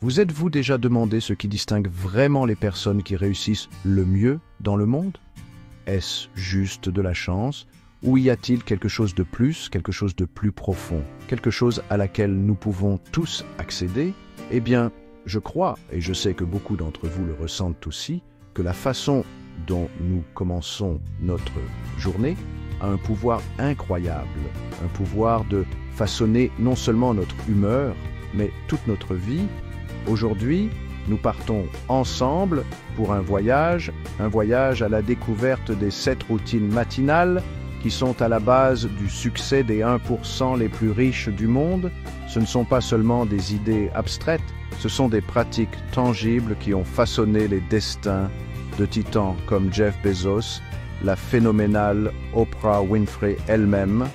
Vous êtes-vous déjà demandé ce qui distingue vraiment les personnes qui réussissent le mieux dans le monde? Est-ce juste de la chance? Ou y a-t-il quelque chose de plus, quelque chose de plus profond, quelque chose à laquelle nous pouvons tous accéder? Eh bien, je crois, et je sais que beaucoup d'entre vous le ressentent aussi, que la façon dont nous commençons notre journée a un pouvoir incroyable, un pouvoir de façonner non seulement notre humeur, mais toute notre vie. Aujourd'hui, nous partons ensemble pour un voyage à la découverte des 7 routines matinales qui sont à la base du succès des 1% les plus riches du monde. Ce ne sont pas seulement des idées abstraites, ce sont des pratiques tangibles qui ont façonné les destins de titans comme Jeff Bezos, la phénoménale Oprah Winfrey elle-même,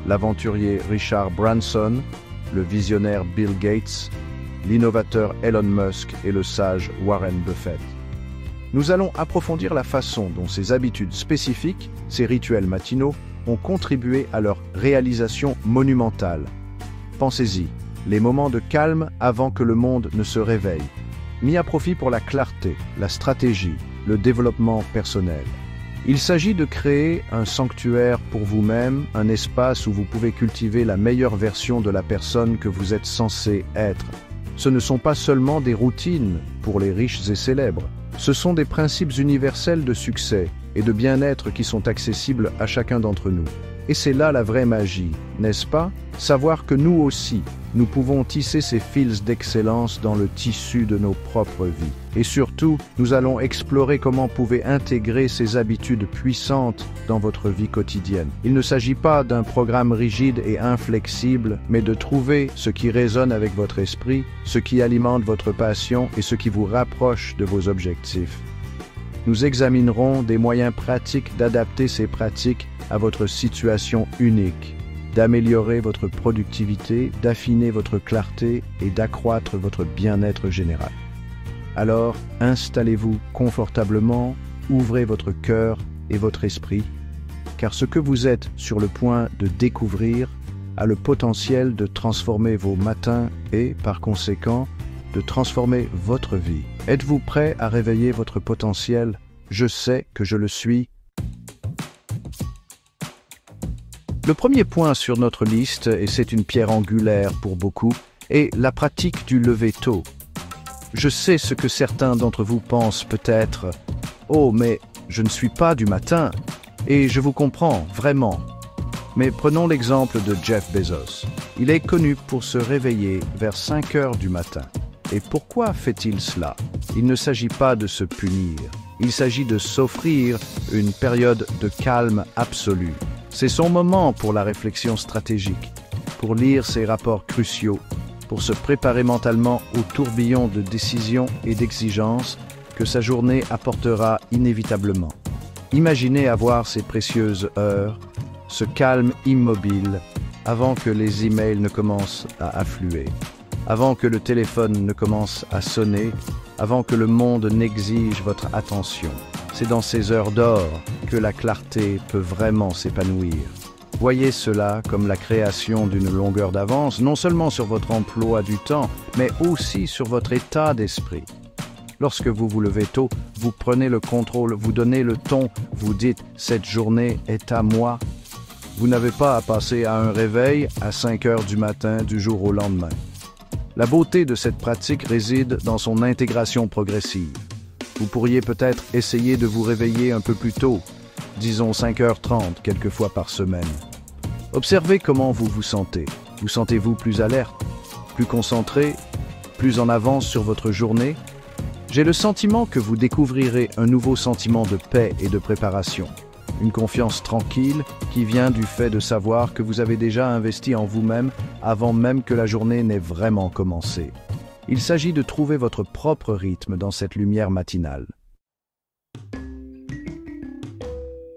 l'aventurier Richard Branson, le visionnaire Bill Gates, l'innovateur Elon Musk et le sage Warren Buffett. Nous allons approfondir la façon dont ces habitudes spécifiques, ces rituels matinaux, ont contribué à leur réalisation monumentale. Pensez-y, les moments de calme avant que le monde ne se réveille, mis à profit pour la clarté, la stratégie, le développement personnel. Il s'agit de créer un sanctuaire pour vous-même, un espace où vous pouvez cultiver la meilleure version de la personne que vous êtes censé être. Ce ne sont pas seulement des routines pour les riches et célèbres. Ce sont des principes universels de succès et de bien-être qui sont accessibles à chacun d'entre nous. Et c'est là la vraie magie, n'est-ce pas? Savoir que nous aussi, nous pouvons tisser ces fils d'excellence dans le tissu de nos propres vies. Et surtout, nous allons explorer comment vous pouvez intégrer ces habitudes puissantes dans votre vie quotidienne. Il ne s'agit pas d'un programme rigide et inflexible, mais de trouver ce qui résonne avec votre esprit, ce qui alimente votre passion et ce qui vous rapproche de vos objectifs. Nous examinerons des moyens pratiques d'adapter ces pratiques à votre situation unique, d'améliorer votre productivité, d'affiner votre clarté et d'accroître votre bien-être général. Alors, installez-vous confortablement, ouvrez votre cœur et votre esprit, car ce que vous êtes sur le point de découvrir a le potentiel de transformer vos matins et, par conséquent, de transformer votre vie. Êtes-vous prêt à réveiller votre potentiel? Je sais que je le suis. Le premier point sur notre liste, et c'est une pierre angulaire pour beaucoup, est la pratique du lever tôt. Je sais ce que certains d'entre vous pensent peut-être. « Oh, mais je ne suis pas du matin. » Et je vous comprends, vraiment. Mais prenons l'exemple de Jeff Bezos. Il est connu pour se réveiller vers 5 heures du matin. Et pourquoi fait-il cela? Il ne s'agit pas de se punir. Il s'agit de s'offrir une période de calme absolu. C'est son moment pour la réflexion stratégique, pour lire ses rapports cruciaux, pour se préparer mentalement au tourbillon de décisions et d'exigences que sa journée apportera inévitablement. Imaginez avoir ces précieuses heures, ce calme immobile, avant que les emails ne commencent à affluer, avant que le téléphone ne commence à sonner, avant que le monde n'exige votre attention. C'est dans ces heures d'or que la clarté peut vraiment s'épanouir. Voyez cela comme la création d'une longueur d'avance, non seulement sur votre emploi du temps, mais aussi sur votre état d'esprit. Lorsque vous vous levez tôt, vous prenez le contrôle, vous donnez le ton, vous dites « cette journée est à moi ». Vous n'avez pas à passer à un réveil à 5 heures du matin du jour au lendemain. La beauté de cette pratique réside dans son intégration progressive. Vous pourriez peut-être essayer de vous réveiller un peu plus tôt, disons 5h30 quelques fois par semaine. Observez comment vous vous sentez. Vous sentez-vous plus alerte, plus concentré, plus en avance sur votre journée? J'ai le sentiment que vous découvrirez un nouveau sentiment de paix et de préparation. Une confiance tranquille qui vient du fait de savoir que vous avez déjà investi en vous-même avant même que la journée n'ait vraiment commencé. Il s'agit de trouver votre propre rythme dans cette lumière matinale.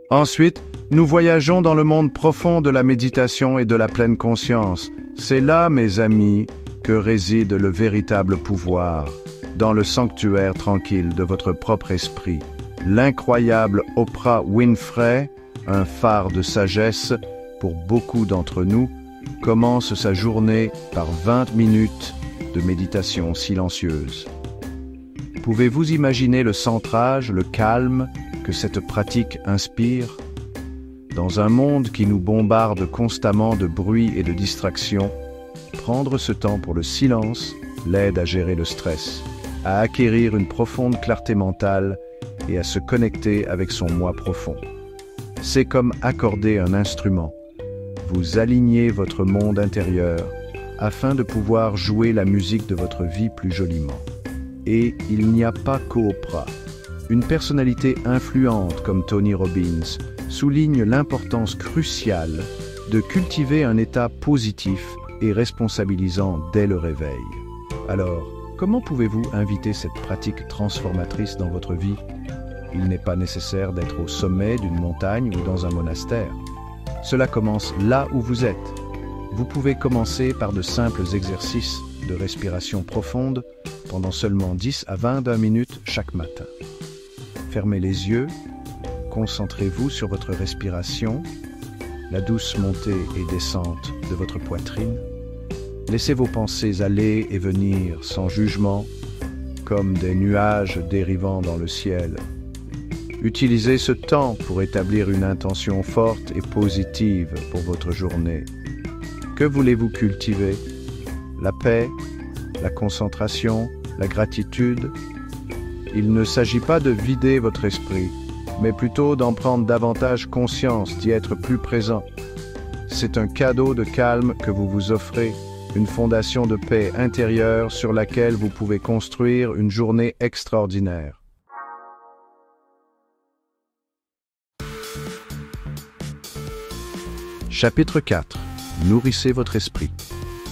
Ensuite, nous voyageons dans le monde profond de la méditation et de la pleine conscience. C'est là, mes amis, que réside le véritable pouvoir, dans le sanctuaire tranquille de votre propre esprit. L'incroyable Oprah Winfrey, un phare de sagesse pour beaucoup d'entre nous, commence sa journée par 20 minutes de méditation silencieuse. Pouvez-vous imaginer le centrage, le calme que cette pratique inspire? Dans un monde qui nous bombarde constamment de bruit et de distractions, prendre ce temps pour le silence l'aide à gérer le stress, à acquérir une profonde clarté mentale et à se connecter avec son moi profond. C'est comme accorder un instrument. Vous alignez votre monde intérieur afin de pouvoir jouer la musique de votre vie plus joliment. Et il n'y a pas qu'Oprah. Une personnalité influente comme Tony Robbins souligne l'importance cruciale de cultiver un état positif et responsabilisant dès le réveil. Alors, comment pouvez-vous inviter cette pratique transformatrice dans votre vie? Il n'est pas nécessaire d'être au sommet d'une montagne ou dans un monastère. Cela commence là où vous êtes. Vous pouvez commencer par de simples exercices de respiration profonde pendant seulement 10 à 20 minutes chaque matin. Fermez les yeux, concentrez-vous sur votre respiration, la douce montée et descente de votre poitrine. Laissez vos pensées aller et venir sans jugement, comme des nuages dérivant dans le ciel. Utilisez ce temps pour établir une intention forte et positive pour votre journée. Que voulez-vous cultiver? La paix, la concentration, la gratitude? Il ne s'agit pas de vider votre esprit, mais plutôt d'en prendre davantage conscience, d'y être plus présent. C'est un cadeau de calme que vous vous offrez, une fondation de paix intérieure sur laquelle vous pouvez construire une journée extraordinaire. Chapitre 4. Nourrissez votre esprit.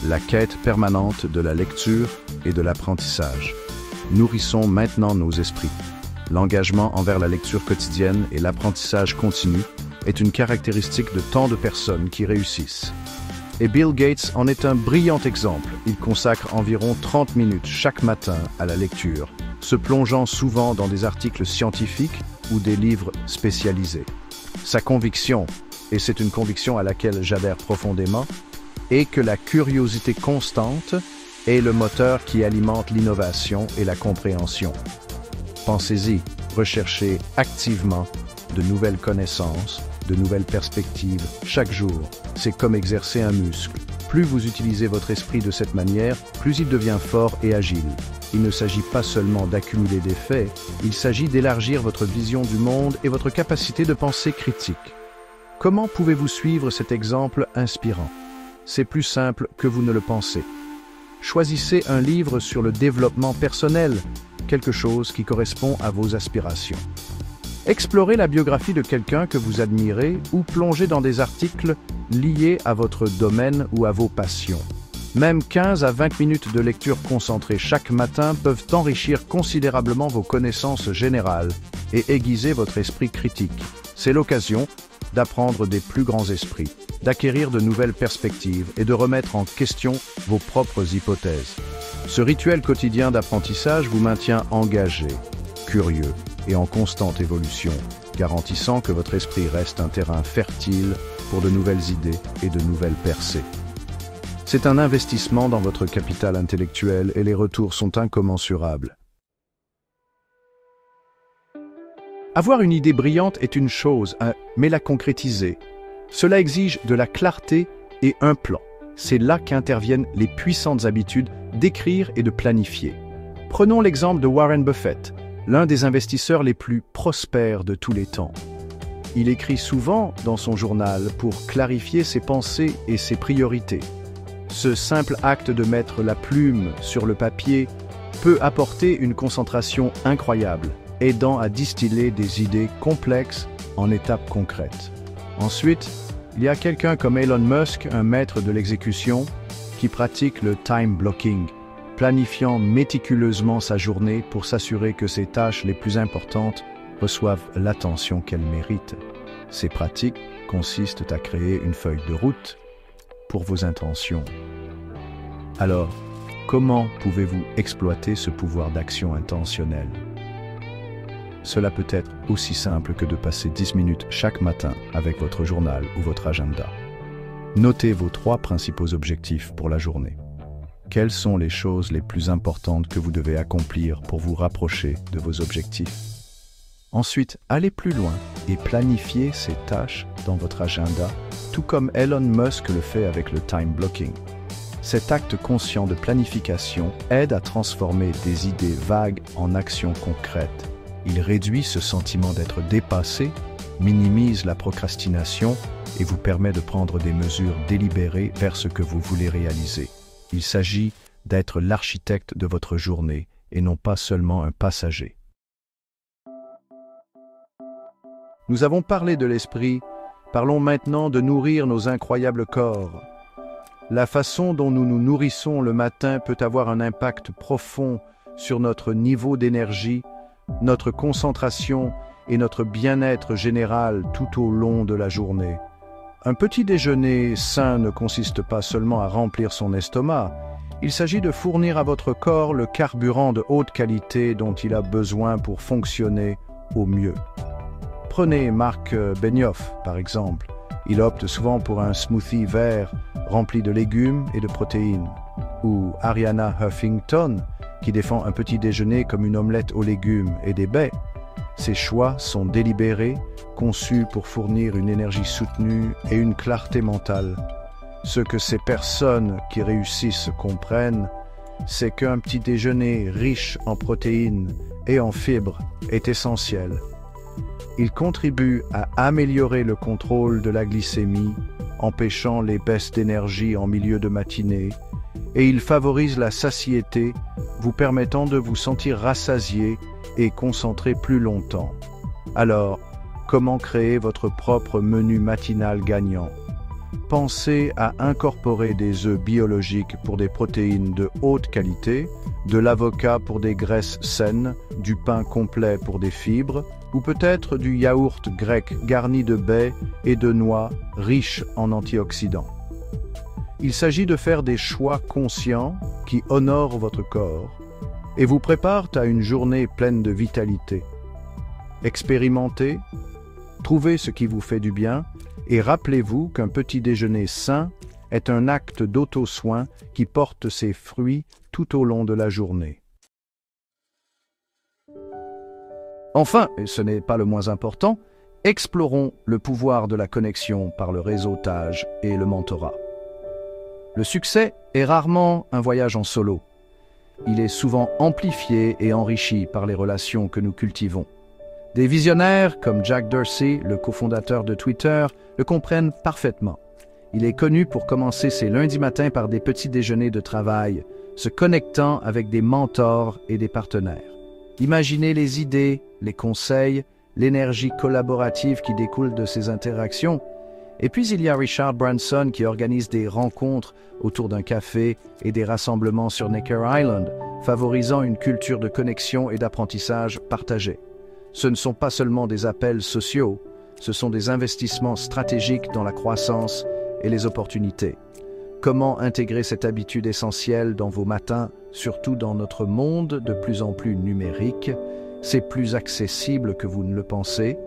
La quête permanente de la lecture et de l'apprentissage. Nourrissons maintenant nos esprits. L'engagement envers la lecture quotidienne et l'apprentissage continu est une caractéristique de tant de personnes qui réussissent. Et Bill Gates en est un brillant exemple. Il consacre environ 30 minutes chaque matin à la lecture, se plongeant souvent dans des articles scientifiques ou des livres spécialisés. Sa conviction, et c'est une conviction à laquelle j'adhère profondément, est que la curiosité constante est le moteur qui alimente l'innovation et la compréhension. Pensez-y, recherchez activement de nouvelles connaissances, de nouvelles perspectives chaque jour. C'est comme exercer un muscle. Plus vous utilisez votre esprit de cette manière, plus il devient fort et agile. Il ne s'agit pas seulement d'accumuler des faits, il s'agit d'élargir votre vision du monde et votre capacité de pensée critique. Comment pouvez-vous suivre cet exemple inspirant? C'est plus simple que vous ne le pensez. Choisissez un livre sur le développement personnel, quelque chose qui correspond à vos aspirations. Explorez la biographie de quelqu'un que vous admirez ou plongez dans des articles liés à votre domaine ou à vos passions. Même 15 à 20 minutes de lecture concentrée chaque matin peuvent enrichir considérablement vos connaissances générales et aiguiser votre esprit critique. C'est l'occasion d'apprendre des plus grands esprits, d'acquérir de nouvelles perspectives et de remettre en question vos propres hypothèses. Ce rituel quotidien d'apprentissage vous maintient engagé, curieux et en constante évolution, garantissant que votre esprit reste un terrain fertile pour de nouvelles idées et de nouvelles percées. C'est un investissement dans votre capital intellectuel et les retours sont incommensurables. Avoir une idée brillante est une chose, mais la concrétiser, cela exige de la clarté et un plan. C'est là qu'interviennent les puissantes habitudes d'écrire et de planifier. Prenons l'exemple de Warren Buffett, l'un des investisseurs les plus prospères de tous les temps. Il écrit souvent dans son journal pour clarifier ses pensées et ses priorités. Ce simple acte de mettre la plume sur le papier peut apporter une concentration incroyable, aidant à distiller des idées complexes en étapes concrètes. Ensuite, il y a quelqu'un comme Elon Musk, un maître de l'exécution, qui pratique le time blocking, planifiant méticuleusement sa journée pour s'assurer que ses tâches les plus importantes reçoivent l'attention qu'elles méritent. Ces pratiques consistent à créer une feuille de route pour vos intentions. Alors, comment pouvez-vous exploiter ce pouvoir d'action intentionnelle? Cela peut être aussi simple que de passer 10 minutes chaque matin avec votre journal ou votre agenda. Notez vos 3 principaux objectifs pour la journée. Quelles sont les choses les plus importantes que vous devez accomplir pour vous rapprocher de vos objectifs? Ensuite, allez plus loin et planifiez ces tâches dans votre agenda, tout comme Elon Musk le fait avec le time blocking. Cet acte conscient de planification aide à transformer des idées vagues en actions concrètes. Il réduit ce sentiment d'être dépassé, minimise la procrastination et vous permet de prendre des mesures délibérées vers ce que vous voulez réaliser. Il s'agit d'être l'architecte de votre journée et non pas seulement un passager. Nous avons parlé de l'esprit, parlons maintenant de nourrir nos incroyables corps. La façon dont nous nous nourrissons le matin peut avoir un impact profond sur notre niveau d'énergie, notre concentration et notre bien-être général tout au long de la journée. Un petit déjeuner sain ne consiste pas seulement à remplir son estomac, il s'agit de fournir à votre corps le carburant de haute qualité dont il a besoin pour fonctionner au mieux. Prenez Marc Benioff, par exemple. Il opte souvent pour un smoothie vert rempli de légumes et de protéines. Ou Arianna Huffington, qui défend un petit déjeuner comme une omelette aux légumes et des baies. Ces choix sont délibérés, conçus pour fournir une énergie soutenue et une clarté mentale. Ce que ces personnes qui réussissent comprennent, c'est qu'un petit déjeuner riche en protéines et en fibres est essentiel. Il contribue à améliorer le contrôle de la glycémie, empêchant les baisses d'énergie en milieu de matinée, et il favorise la satiété, vous permettant de vous sentir rassasié et concentré plus longtemps. Alors, comment créer votre propre menu matinal gagnant? Pensez à incorporer des œufs biologiques pour des protéines de haute qualité, de l'avocat pour des graisses saines, du pain complet pour des fibres, ou peut-être du yaourt grec garni de baies et de noix riches en antioxydants. Il s'agit de faire des choix conscients qui honorent votre corps et vous préparent à une journée pleine de vitalité. Expérimentez, trouvez ce qui vous fait du bien et rappelez-vous qu'un petit déjeuner sain est un acte d'auto-soin qui porte ses fruits tout au long de la journée. Enfin, et ce n'est pas le moins important, explorons le pouvoir de la connexion par le réseautage et le mentorat. Le succès est rarement un voyage en solo. Il est souvent amplifié et enrichi par les relations que nous cultivons. Des visionnaires comme Jack Dorsey, le cofondateur de Twitter, le comprennent parfaitement. Il est connu pour commencer ses lundis matins par des petits déjeuners de travail, se connectant avec des mentors et des partenaires. Imaginez les idées, les conseils, l'énergie collaborative qui découle de ces interactions. Et puis il y a Richard Branson qui organise des rencontres autour d'un café et des rassemblements sur Necker Island, favorisant une culture de connexion et d'apprentissage partagé. Ce ne sont pas seulement des appels sociaux, ce sont des investissements stratégiques dans la croissance et les opportunités. Comment intégrer cette habitude essentielle dans vos matins, surtout dans notre monde de plus en plus numérique? C'est plus accessible que vous ne le pensez.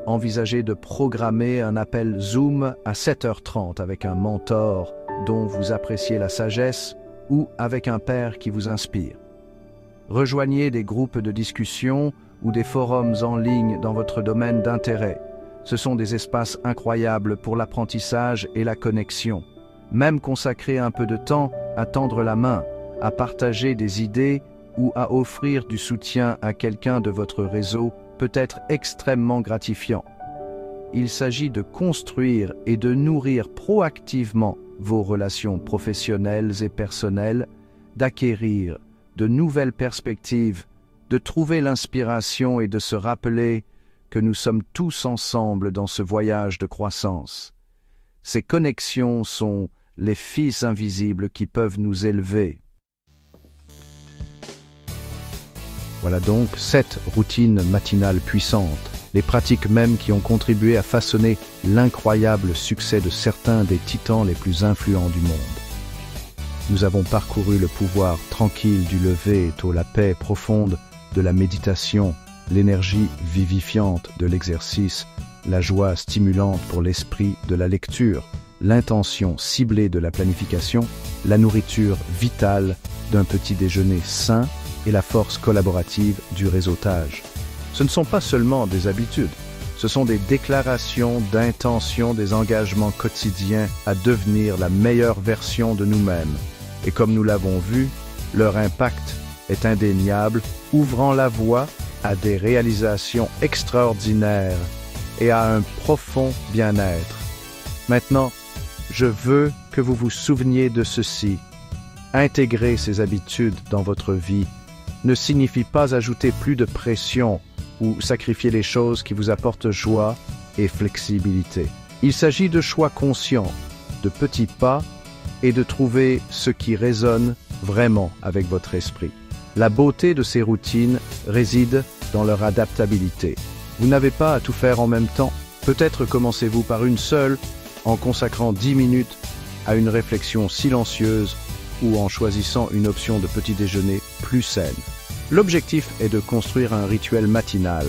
Envisagez de programmer un appel Zoom à 7h30 avec un mentor dont vous appréciez la sagesse ou avec un père qui vous inspire. Rejoignez des groupes de discussion ou des forums en ligne dans votre domaine d'intérêt. Ce sont des espaces incroyables pour l'apprentissage et la connexion. Même consacrer un peu de temps à tendre la main, à partager des idées ou à offrir du soutien à quelqu'un de votre réseau peut être extrêmement gratifiant. Il s'agit de construire et de nourrir proactivement vos relations professionnelles et personnelles, d'acquérir de nouvelles perspectives, de trouver l'inspiration et de se rappeler que nous sommes tous ensemble dans ce voyage de croissance. Ces connexions sont les fils invisibles qui peuvent nous élever. Voilà donc 7 routines matinales puissantes, les pratiques mêmes qui ont contribué à façonner l'incroyable succès de certains des titans les plus influents du monde. Nous avons parcouru le pouvoir tranquille du lever tôt, la paix profonde de la méditation, l'énergie vivifiante de l'exercice, la joie stimulante pour l'esprit de la lecture, l'intention ciblée de la planification, la nourriture vitale d'un petit déjeuner sain et la force collaborative du réseautage. Ce ne sont pas seulement des habitudes, ce sont des déclarations d'intention, des engagements quotidiens à devenir la meilleure version de nous-mêmes. Et comme nous l'avons vu, leur impact est indéniable, ouvrant la voie à des réalisations extraordinaires et à un profond bien-être. Maintenant, je veux que vous vous souveniez de ceci. Intégrer ces habitudes dans votre vie ne signifie pas ajouter plus de pression ou sacrifier les choses qui vous apportent joie et flexibilité. Il s'agit de choix conscients, de petits pas et de trouver ce qui résonne vraiment avec votre esprit. La beauté de ces routines réside dans leur adaptabilité. Vous n'avez pas à tout faire en même temps. Peut-être commencez-vous par une seule, en consacrant 10 minutes à une réflexion silencieuse ou en choisissant une option de petit déjeuner plus saine. L'objectif est de construire un rituel matinal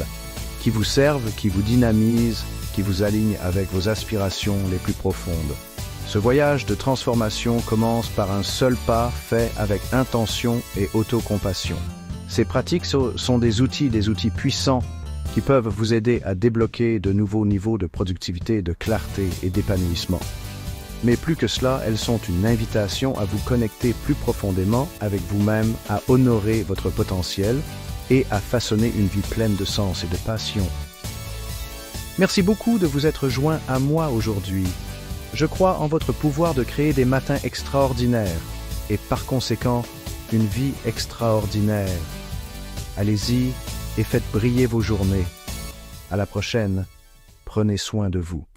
qui vous serve, qui vous dynamise, qui vous aligne avec vos aspirations les plus profondes. Ce voyage de transformation commence par un seul pas fait avec intention et autocompassion. Ces pratiques sont des outils puissants qui peuvent vous aider à débloquer de nouveaux niveaux de productivité, de clarté et d'épanouissement. Mais plus que cela, elles sont une invitation à vous connecter plus profondément avec vous-même, à honorer votre potentiel et à façonner une vie pleine de sens et de passion. Merci beaucoup de vous être joint à moi aujourd'hui. Je crois en votre pouvoir de créer des matins extraordinaires et par conséquent, une vie extraordinaire. Allez-y et faites briller vos journées. À la prochaine, prenez soin de vous.